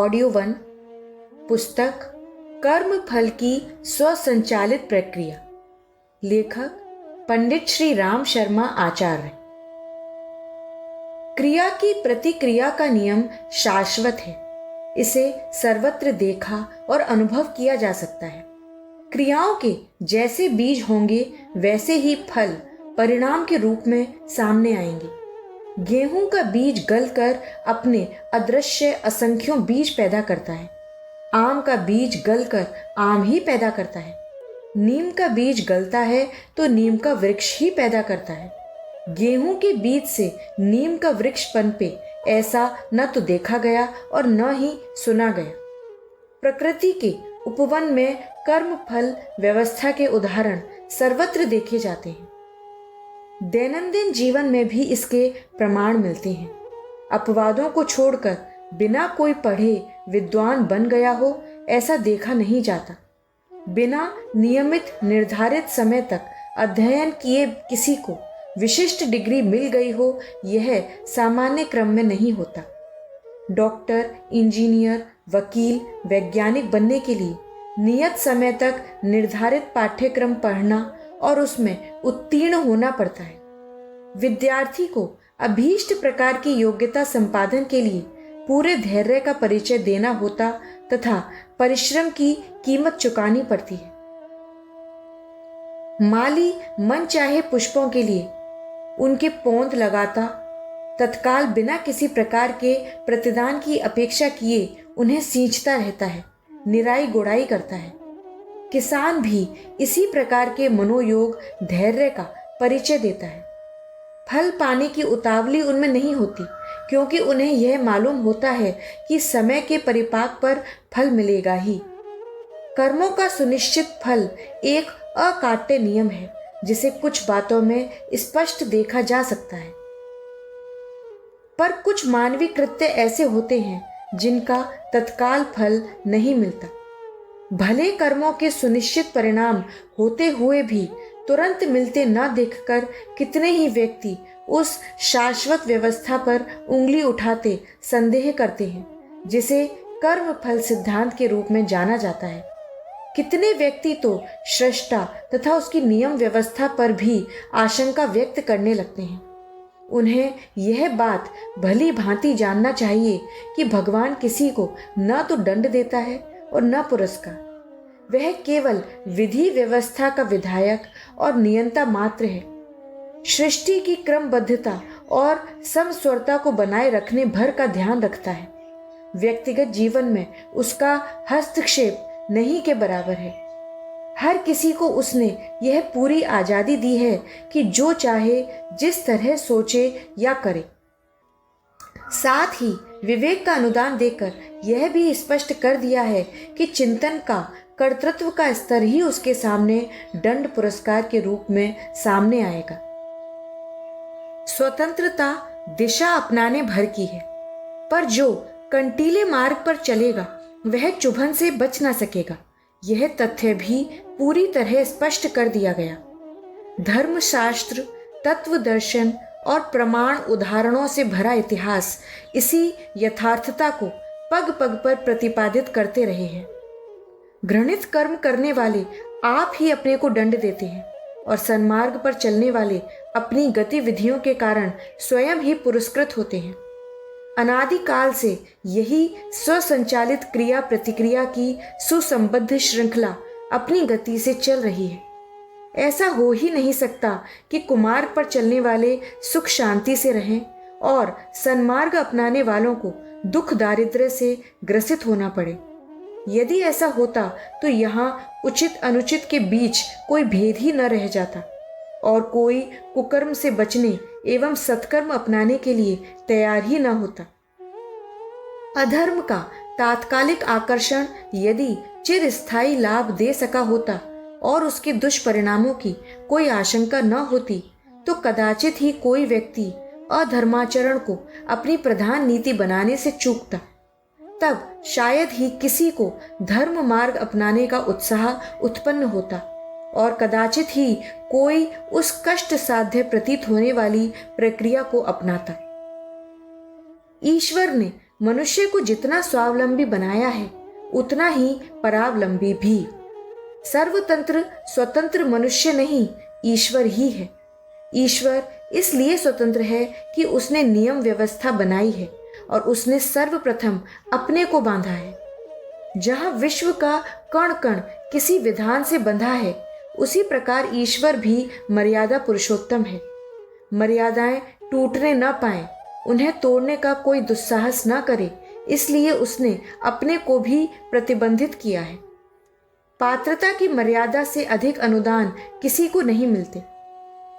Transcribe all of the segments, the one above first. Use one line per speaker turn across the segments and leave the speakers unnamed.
Audio 1 पुस्तक कर्म फल की स्वसंचालित प्रक्रिया। लेखक पंडित श्री राम शर्मा आचार्य। क्रिया की प्रतिक्रिया का नियम शाश्वत है। इसे सर्वत्र देखा और अनुभव किया जा सकता है। क्रियाओं के जैसे बीज होंगे वैसे ही फल परिणाम के रूप में सामने आएंगे। गेहूं का बीज गलकर अपने अदृश्य असंख्यों बीज पैदा करता है। आम का बीज गलकर आम ही पैदा करता है। नीम का बीज गलता है तो नीम का वृक्ष ही पैदा करता है। गेहूं के बीज से नीम का वृक्ष पनपे ऐसा न तो देखा गया और न ही सुना गया। प्रकृति के उपवन में कर्म फल व्यवस्था के उदाहरण सर्वत्र देखे जाते हैं। दैनंदिन जीवन में भी इसके प्रमाण मिलते हैं। अपवादों को छोड़कर बिना कोई पढ़े विद्वान बन गया हो ऐसा देखा नहीं जाता। बिना नियमित निर्धारित समय तक अध्ययन किए किसी को विशिष्ट डिग्री मिल गई हो यह सामान्य क्रम में नहीं होता। डॉक्टर, इंजीनियर, वकील, वैज्ञानिक बनने के लिए नियत समय तक निर्धारित पाठ्यक्रम पढ़ना और उसमें उत्तीर्ण होना पड़ता है। विद्यार्थी को अभीष्ट प्रकार की योग्यता संपादन के लिए पूरे धैर्य का परिचय देना होता तथा परिश्रम की कीमत चुकानी पड़ती है। माली मन चाहे पुष्पों के लिए उनके पौध लगाता, तत्काल बिना किसी प्रकार के प्रतिदान की अपेक्षा किए उन्हें सींचता रहता है, निराई गुड़ाई करता है। किसान भी इसी प्रकार के मनोयोग धैर्य का परिचय देता है। फल पाने की उतावली उनमें नहीं होती, क्योंकि उन्हें यह मालूम होता है कि समय के परिपाक पर फल मिलेगा ही। कर्मों का सुनिश्चित फल एक अकाट्य नियम है जिसे कुछ बातों में स्पष्ट देखा जा सकता है। पर कुछ मानवीय कृत्य ऐसे होते हैं जिनका तत्काल फल नहीं मिलता। भले कर्मों के सुनिश्चित परिणाम होते हुए भी तुरंत मिलते न देखकर कितने ही व्यक्ति उस शाश्वत व्यवस्था पर उंगली उठाते संदेह करते हैं जिसे कर्म फल सिद्धांत के रूप में जाना जाता है। कितने व्यक्ति तो सृष्टा तथा उसकी नियम व्यवस्था पर भी आशंका व्यक्त करने लगते हैं। उन्हें यह बात भली भांति जानना चाहिए कि भगवान किसी को न तो दंड देता है और न पुरस्कार। वह केवल विधि व्यवस्था का विधायक और नियंता मात्र है। सृष्टि की क्रमबद्धता और समस्वरता को बनाए रखने भर का ध्यान रखता है। व्यक्तिगत जीवन में उसका हस्तक्षेप नहीं के बराबर है। हर किसी को उसने यह पूरी आजादी दी है कि जो चाहे जिस तरह सोचे या करे। साथ ही विवेक का अनुदान देकर यह भी स्पष्ट कर दिया है कि चिंतन का कर्तृत्व का स्तर ही उसके सामने दंड पुरस्कार के रूप में सामने आएगा। स्वतंत्रता दिशा अपनाने भर की है, पर जो कंटीले मार्ग पर चलेगा वह चुभन से बच ना सकेगा। यह तथ्य भी पूरी तरह स्पष्ट कर दिया गया। धर्मशास्त्र, तत्व दर्शन और प्रमाण उदाहरणों से भरा इतिहास इसी यथार्थता को पग पग पर प्रतिपादित करते रहे हैं। घृणित कर्म करने वाले आप ही अपने को दंड देते हैं और सन्मार्ग पर चलने वाले अपनी गतिविधियों के कारण स्वयं ही पुरस्कृत होते हैं। अनादिकाल से यही स्वसंचालित क्रिया प्रतिक्रिया की सुसंबद्ध श्रृंखला अपनी गति से चल रही है। ऐसा हो ही नहीं सकता कि कुमार्ग पर चलने वाले सुख शांति से रहें और सन्मार्ग अपनाने वालों को दुख दारिद्र्य से ग्रसित होना पड़े। यदि ऐसा होता तो यहाँ उचित अनुचित के बीच कोई भेद ही न रह जाता और कोई कुकर्म से बचने एवं सत्कर्म अपनाने के लिए तैयार ही न होता। अधर्म का तात्कालिक आकर्षण यदि चिरस्थायी लाभ दे सका होता और उसके दुष्परिणामों की कोई आशंका न होती तो कदाचित ही कोई व्यक्ति अधर्माचरण को अपनी प्रधान नीति बनाने से चूकता। तब शायद ही किसी को धर्म मार्ग अपनाने का उत्साह उत्पन्न होता और कदाचित ही कोई उस कष्ट साध्य प्रतीत होने वाली प्रक्रिया को अपनाता। ईश्वर ने मनुष्य को जितना स्वावलंबी बनाया है उतना ही परावलंबी भी। सर्वतंत्र स्वतंत्र मनुष्य नहीं, ईश्वर ही है। ईश्वर इसलिए स्वतंत्र है कि उसने नियम व्यवस्था बनाई है और उसने सर्वप्रथम अपने को बांधा है। जहाँ विश्व का कण कण किसी विधान से बंधा है, उसी प्रकार ईश्वर भी मर्यादा पुरुषोत्तम है। मर्यादाएं टूटने न पाए, उन्हें तोड़ने का कोई दुस्साहस न करे, इसलिए उसने अपने को भी प्रतिबंधित किया है। पात्रता की मर्यादा से अधिक अनुदान किसी को नहीं मिलते।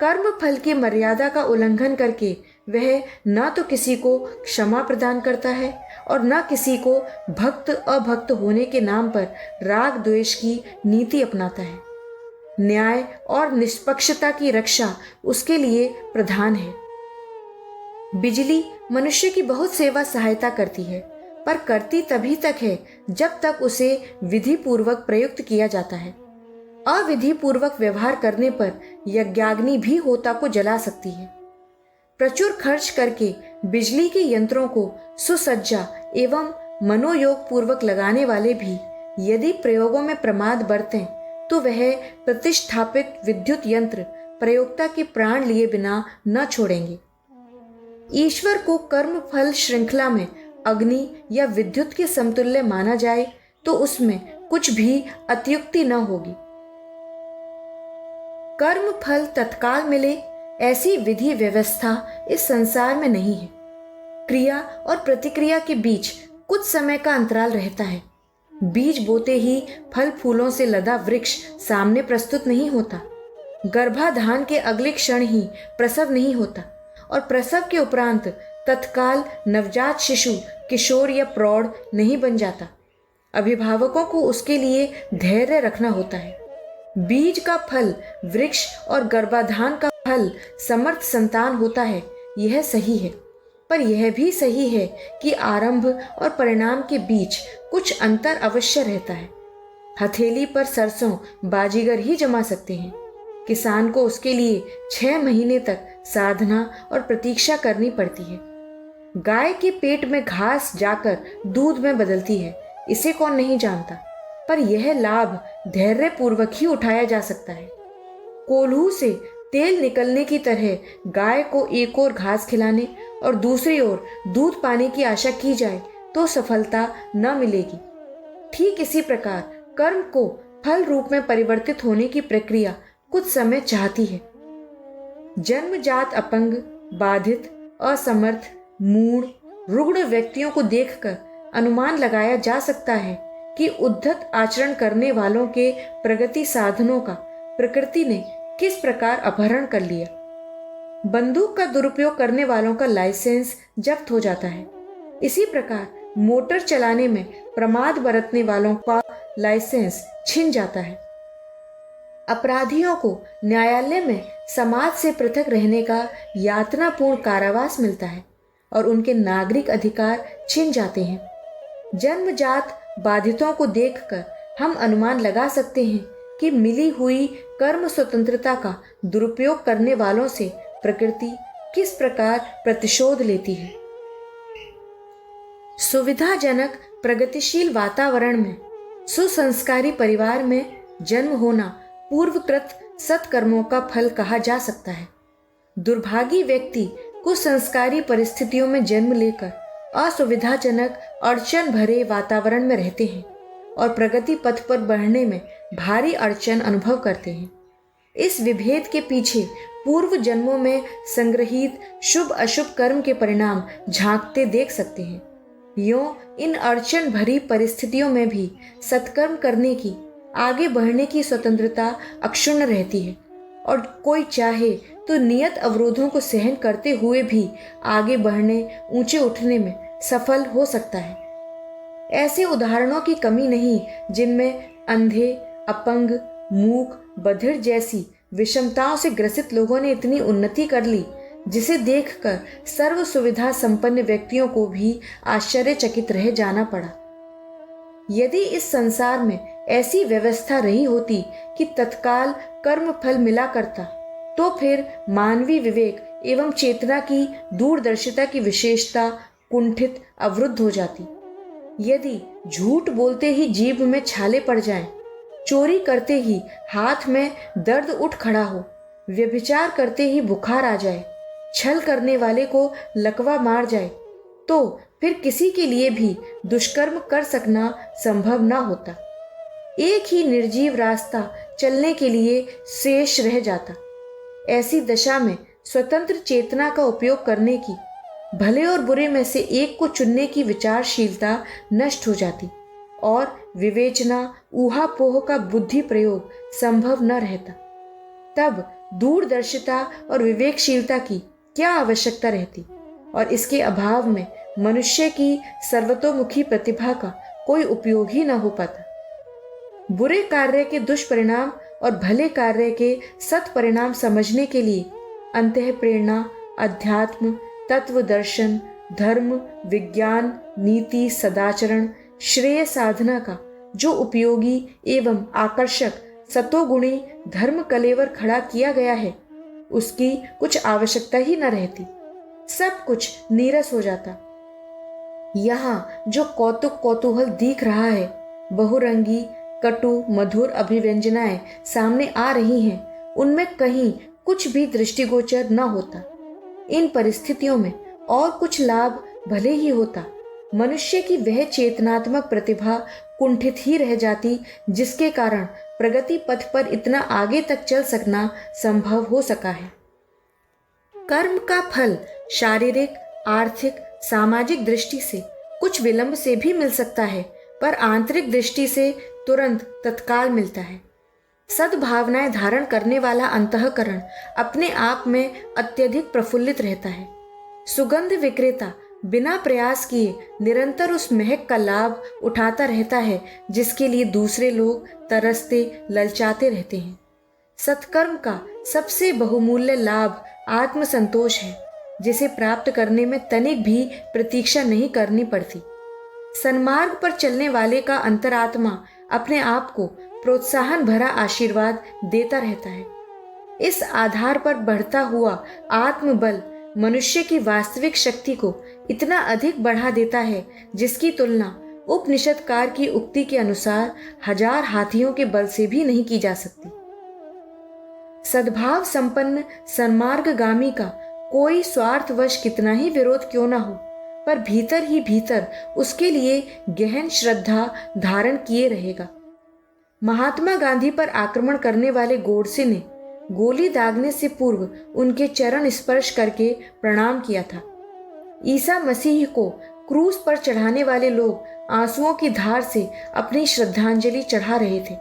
कर्म फल की मर्यादा का उल्लंघन करके वह न तो किसी को क्षमा प्रदान करता है और न किसी को भक्त अभक्त होने के नाम पर राग द्वेष की नीति अपनाता है। न्याय और निष्पक्षता की रक्षा उसके लिए प्रधान है। बिजली मनुष्य की बहुत सेवा सहायता करती है, पर करती तभी तक है जब तक उसे विधि पूर्वक प्रयुक्त किया जाता है। अविधि पूर्वक व्यवहार करने पर यज्ञाग्नि भी होता को जला सकती है। प्रचुर खर्च करके बिजली के यंत्रों को सुसज्जा एवं मनोयोग पूर्वक लगाने वाले भी यदि प्रयोगों में प्रमाद बरतें तो वह प्रतिष्ठापित विद्युत यंत्र प्रयोक्ता के प्राण लिए बिना न छोड़ेंगे। ईश्वर को कर्म फल श्रृंखला में अग्नि या विद्युत के समतुल्य माना जाए तो उसमें कुछ भी अत्युक्ति न होगी। कर्म फल तत्काल मिले ऐसी विधि व्यवस्था इस संसार में नहीं है। क्रिया और प्रतिक्रिया के बीच कुछ समय का अंतराल रहता है। बीज बोते ही फल फूलों से लदा वृक्ष सामने प्रस्तुत नहीं होता। गर्भाधान के अगले क्षण ही प्रसव नहीं होता और प्रसव के उपरांत तत्काल नवजात शिशु किशोर या प्रौढ़ नहीं बन जाता। अभिभावकों को उसके लिए धैर्य रखना होता है। बीज का फल वृक्ष और गर्भाधान का फल समर्थ संतान होता है, यह सही है। पर यह भी सही है कि आरंभ और परिणाम के बीच कुछ अंतर अवश्य रहता है। हथेली पर सरसों बाजीगर ही जमा सकते हैं। किसान को उसके लिए 6 महीने तक साधना और प्रतीक्षा करनी पड़ती है। गाय के पेट में घास जाकर दूध में बदलती है, इसे कौन नहीं जानता। पर यह लाभ धैर्य पूर्वक ही उठाया जा सकता है। कोल्हू से तेल निकलने की तरह गाय को एक ओर घास खिलाने और दूसरी ओर दूध पाने की आशा की जाए तो सफलता न मिलेगी। ठीक इसी प्रकार कर्म को फल रूप में परिवर्तित होने की प्रक्रिया कुछ समय चाहती है। जन्मजात अपंग, बाधित, असमर्थ, मूढ़, रुग्ण व्यक्तियों को देखकर अनुमान लगाया जा सकता है कि उद्धत आचरण करने वालों के प्रगति साधनों का प्रकृति ने किस प्रकार अपहरण कर लिया। बंदूक का दुरुपयोग करने वालों का लाइसेंस जब्त हो जाता है। इसी प्रकार मोटर चलाने में प्रमाद बरतने वालों का लाइसेंस छिन जाता है। अपराधियों को न्यायालय में समाज से पृथक रहने का यातनापूर्ण कारावास मिलता है और उनके नागरिक अधिकार छिन जाते हैं। जन्मजात बाधितों को देखकर हम अनुमान लगा सकते हैं कि मिली हुई कर्म स्वतंत्रता का दुरुपयोग करने वालों से प्रकृति किस प्रकार प्रतिशोध लेती है। सुविधाजनक प्रगतिशील वातावरण में सुसंस्कारी परिवार में जन्म होना पूर्वकृत सत्कर्मों का फल कहा जा सकता है। दुर्भागी व्यक्ति कुसंस्कारी परिस्थितियों में जन्म लेकर असुविधाजनक अड़चन भरे वातावरण में रहते हैं और प्रगति पथ पर बढ़ने में भारी अड़चन अनुभव करते हैं। इस विभेद के पीछे पूर्व जन्मों में संग्रहित शुभ अशुभ कर्म के परिणाम झांकते देख सकते हैं। यों इन अड़चन भरी परिस्थितियों में भी सत्कर्म करने की, आगे बढ़ने की स्वतंत्रता अक्षुण्ण रहती है और कोई चाहे तो नियत अवरोधों को सहन करते हुए भी आगे बढ़ने, ऊंचे उठने में सफल हो सकता है। ऐसे उदाहरणों की कमी नहीं जिनमें अंधे, अपंग, मूक, बधिर जैसी विषमताओं से ग्रसित लोगों ने इतनी उन्नति कर ली जिसे देखकर सर्व सुविधा संपन्न व्यक्तियों को भी आश्चर्यचकित रह जाना पड़ा। यदि इस संसार में ऐसी व्यवस्था रही होती कि तत्काल कर्म फल मिला करता, तो फिर मानवीय विवेक एवं चेतना की दूरदर्शिता की विशेषता कुंठित, अवरुद्ध हो जाती। यदि झूठ बोलते ही जीभ में छाले पड़ जाएं, चोरी करते ही हाथ में दर्द उठ खड़ा हो, व्यभिचार करते ही बुखार आ जाए, छल करने वाले को लकवा मार जाए, तो फिर किसी के लिए भी दुष्कर्म कर सकना संभव न होता। एक ही निर्जीव रास्ता चलने के लिए शेष रह जाता। ऐसी दशा में स्वतंत्र चेतना का उपयोग करने की, भले और बुरे में से एक को चुनने की विचारशीलता नष्ट हो जाती और विवेचना, ऊहापोह का बुद्धि प्रयोग संभव न रहता। तब दूरदर्शिता और विवेकशीलता की क्या आवश्यकता रहती, और इसके अभाव में मनुष्य की सर्वतोमुखी प्रतिभा का कोई उपयोग ही न हो पाता। बुरे कार्य के दुष्परिणाम और भले कार्य के सत्परिणाम समझने के लिए अंतःप्रेरणा, अध्यात्म, तत्व दर्शन, धर्म, विज्ञान, नीति, सदाचरण, श्रेय साधना का जो उपयोगी एवं आकर्षक सतोगुणी धर्म कलेवर खड़ा किया गया है, उसकी कुछ आवश्यकता ही न रहती। सब कुछ नीरस हो जाता। यहाँ जो कौतुक कौतूहल दिख रहा है, बहुरंगी, कटु, मधुर अभिव्यंजनाएं सामने आ रही हैं, उनमें कहीं कुछ भी दृष्टिगोचर न होता। इन परिस्थितियों में और कुछ लाभ भले ही होता, मनुष्य की वह चेतनात्मक प्रतिभा कुंठित ही रह जाती, जिसके कारण प्रगति पथ पर इतना आगे तक चल सकना संभव हो सका है। कर्म का फल शारीरिक, आर्थिक, सामाजिक दृष्टि से कुछ विलंब से भी मिल सकता है, पर आंतरिक दृष्टि से तुरंत, तत्काल मिलता है। सद्भावनाएं धारण करने वाला अंतःकरण अपने आप में अत्यधिक प्रफुल्लित रहता है। सुगंध विक्रेता बिना प्रयास किए निरंतर उस महक का लाभ उठाता रहता है, जिसके लिए दूसरे लोग तरसते, ललचाते रहते हैं। सत्कर्म का सबसे बहुमूल्य लाभ आत्मसंतोष है, जिसे प्राप्त करने में तनिक भी प्रतीक्षा नहीं करनी पड़ती। सन्मार्ग पर चलने वाले का अंतरात्मा अपने आप को प्रोत्साहन भरा आशीर्वाद देता रहता है। इस आधार पर बढ़ता हुआ आत्मबल मनुष्य की वास्तविक शक्ति को इतना अधिक बढ़ा देता है, जिसकी तुलना उपनिषदकार की उक्ति के अनुसार 1000 हाथियों के बल से भी नहीं की जा सकती। सद्भाव संपन्न सन्मार्गगामी का कोई स्वार्थवश कितना ही विरोध क्यों न हो, पर भीतर ही भीतर उसके लिए गहन श्रद्धा धारण किए रहेगा। महात्मा गांधी पर आक्रमण करने वाले गोडसे ने गोली दागने से पूर्व उनके चरण स्पर्श करके प्रणाम किया था। ईसा मसीह को क्रूस पर चढ़ाने वाले लोग आंसुओं की धार से अपनी श्रद्धांजलि चढ़ा रहे थे।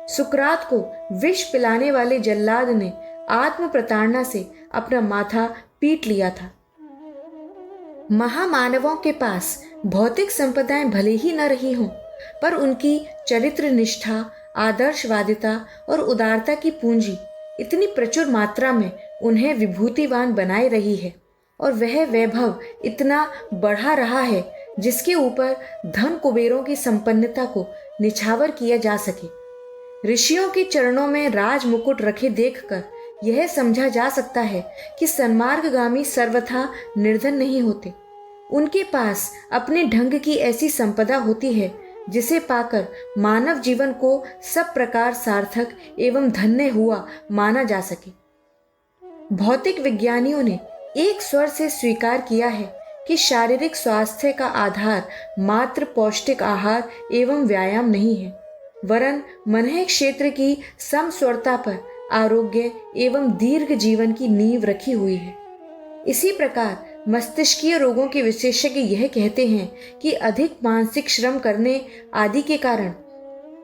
सुकरात को विष पिलाने वाले जल्लाद ने आत्म प्रताड़ना से अपना माथा पीट लिया था। महामानवों के पास भौतिक संपदाएं भले ही न रही हों, पर उनकी चरित्र निष्ठा, आदर्शवादिता और उदारता की पूंजी इतनी प्रचुर मात्रा में उन्हें विभूतिवान बनाए रही है, और वह वैभव इतना बढ़ा रहा है, जिसके ऊपर धन कुबेरों की संपन्नता को निछावर किया जा सके। ऋषियों के चरणों में राज मुकुट रखे देखकर यह समझा जा सकता है कि सन्मार्गगामी सर्वथा निर्धन नहीं होते। उनके पास अपने ढंग की ऐसी संपदा होती है, जिसे पाकर मानव जीवन को सब प्रकार सार्थक एवं धन्य हुआ माना जा सके। भौतिक विज्ञानियों ने एक स्वर से स्वीकार किया है कि शारीरिक स्वास्थ्य का आधार मात्र पौष्टिक आहार एवं व्यायाम नहीं है, वरन मन क्षेत्र की समस्वरता पर आरोग्य एवं दीर्घ जीवन की नींव रखी हुई है। इसी प्रकार मस्तिष्कीय रोगों के विशेषज्ञ यह कहते हैं कि अधिक मानसिक श्रम करने आदि के कारण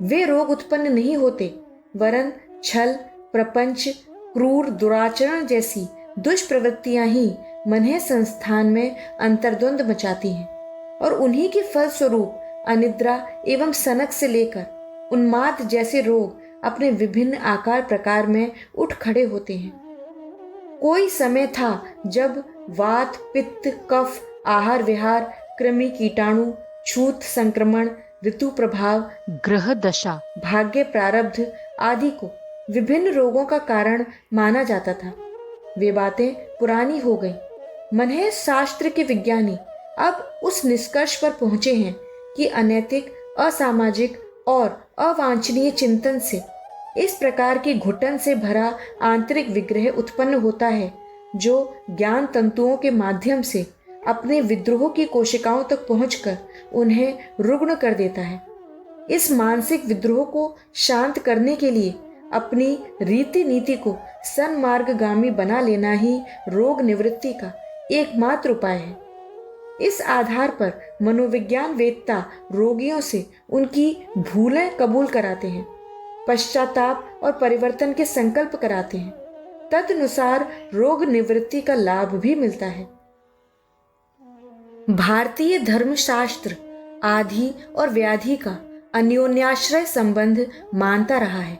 वे रोग उत्पन्न नहीं होते, वरन छल, प्रपंच, क्रूर दुराचरण जैसी दुष्प्रवृत्तियां ही मन संस्थान में अंतर्द्वंद मचाती हैं, और उन्हीं के फलस्वरूप अनिद्रा एवं सनक से लेकर उन्माद जैसे रोग अपने विभिन्न आकार प्रकार में उठ खड़े होते हैं। कोई समय था जब वात, पित्त, कफ, आहार विहार, कृमि, कीटाणु, छूत संक्रमण, ऋतु प्रभाव, ग्रह दशा, भाग्य प्रारब्ध आदि को विभिन्न रोगों का कारण माना जाता था। वे बातें पुरानी हो गईं। मन शास्त्र के विज्ञानी अब उस निष्कर्ष पर पहुंचे हैं कि अनैतिक, असामाजिक और अवांछनीय चिंतन से इस प्रकार की घुटन से भरा आंतरिक विग्रह उत्पन्न होता है जो ज्ञान तंतुओं के माध्यम से अपने विद्रोह की कोशिकाओं तक पहुंचकर उन्हें रुग्ण कर देता है। इस मानसिक विद्रोह को शांत करने के लिए अपनी रीति नीति को सन्मार्गगामी बना लेना ही रोग निवृत्ति का एकमात्र उपाय है। इस आधार पर मनोविज्ञान वेत्ता रोगियों से उनकी भूलें कबूल कराते हैं, पश्चाताप और परिवर्तन के संकल्प कराते हैं। तदनुसार रोग निवृत्ति का लाभ भी मिलता है। भारतीय धर्मशास्त्र आधि और व्याधि का अन्योन्याश्रय संबंध मानता रहा है।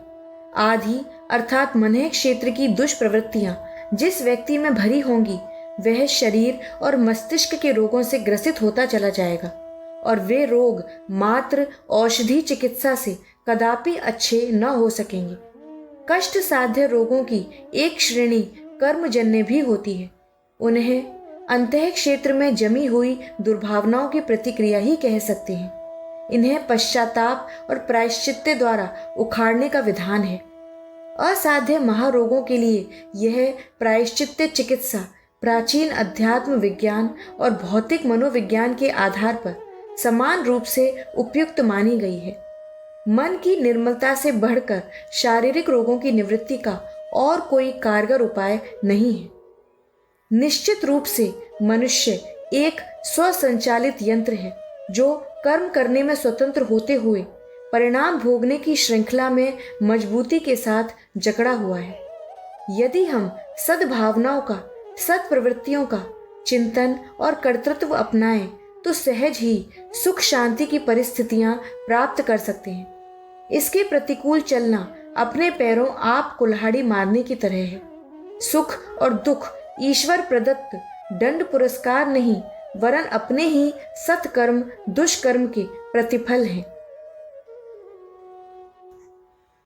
आधि अर्थात मनः क्षेत्र की दुष्प्रवृत्तियां जिस व्यक्ति में भरी होंगी वह शरीर और मस्तिष्क के रोगों से ग्रसित होता चला जाएगा और वे रोग मात्र औषधि चिकित्सा से कदापि अच्छे न हो सकेंगे। कष्ट साध्य रोगों की एक श्रेणी कर्मजन्य भी होती है। उन्हें अंतः क्षेत्र में जमी हुई दुर्भावनाओं की प्रतिक्रिया ही कह सकते हैं। इन्हें पश्चाताप और प्रायश्चित्त द्वारा उखाड़ने का विधान है। असाध्य महारोगों के लिए यह प्रायश्चित्त चिकित्सा प्राचीन अध्यात्म विज्ञान और भौतिक मनोविज्ञान के आधार पर समान रूप से उपयुक्त मानी गई है। मन की निर्मलता से बढ़कर शारीरिक रोगों की निवृत्ति का और कोई कारगर उपाय नहीं है। निश्चित रूप से मनुष्य एक स्वसंचालित यंत्र है जो कर्म करने में स्वतंत्र होते हुए परिणाम भोगने की श्रृंखला में मजबूती के साथ जकड़ा हुआ है। यदि हम सद्भावनाओं का, सत्प्रवृत्तियों का चिंतन और कर्तृत्व अपनाएं तो सहज ही सुख शांति की परिस्थितियां प्राप्त कर सकते हैं। इसके प्रतिकूल चलना अपने पैरों आप कुल्हाड़ी मारने की तरह है। सुख और दुख ईश्वर प्रदत्त दंड पुरस्कार नहीं वरन अपने ही सत्कर्म दुष्कर्म के प्रतिफल हैं।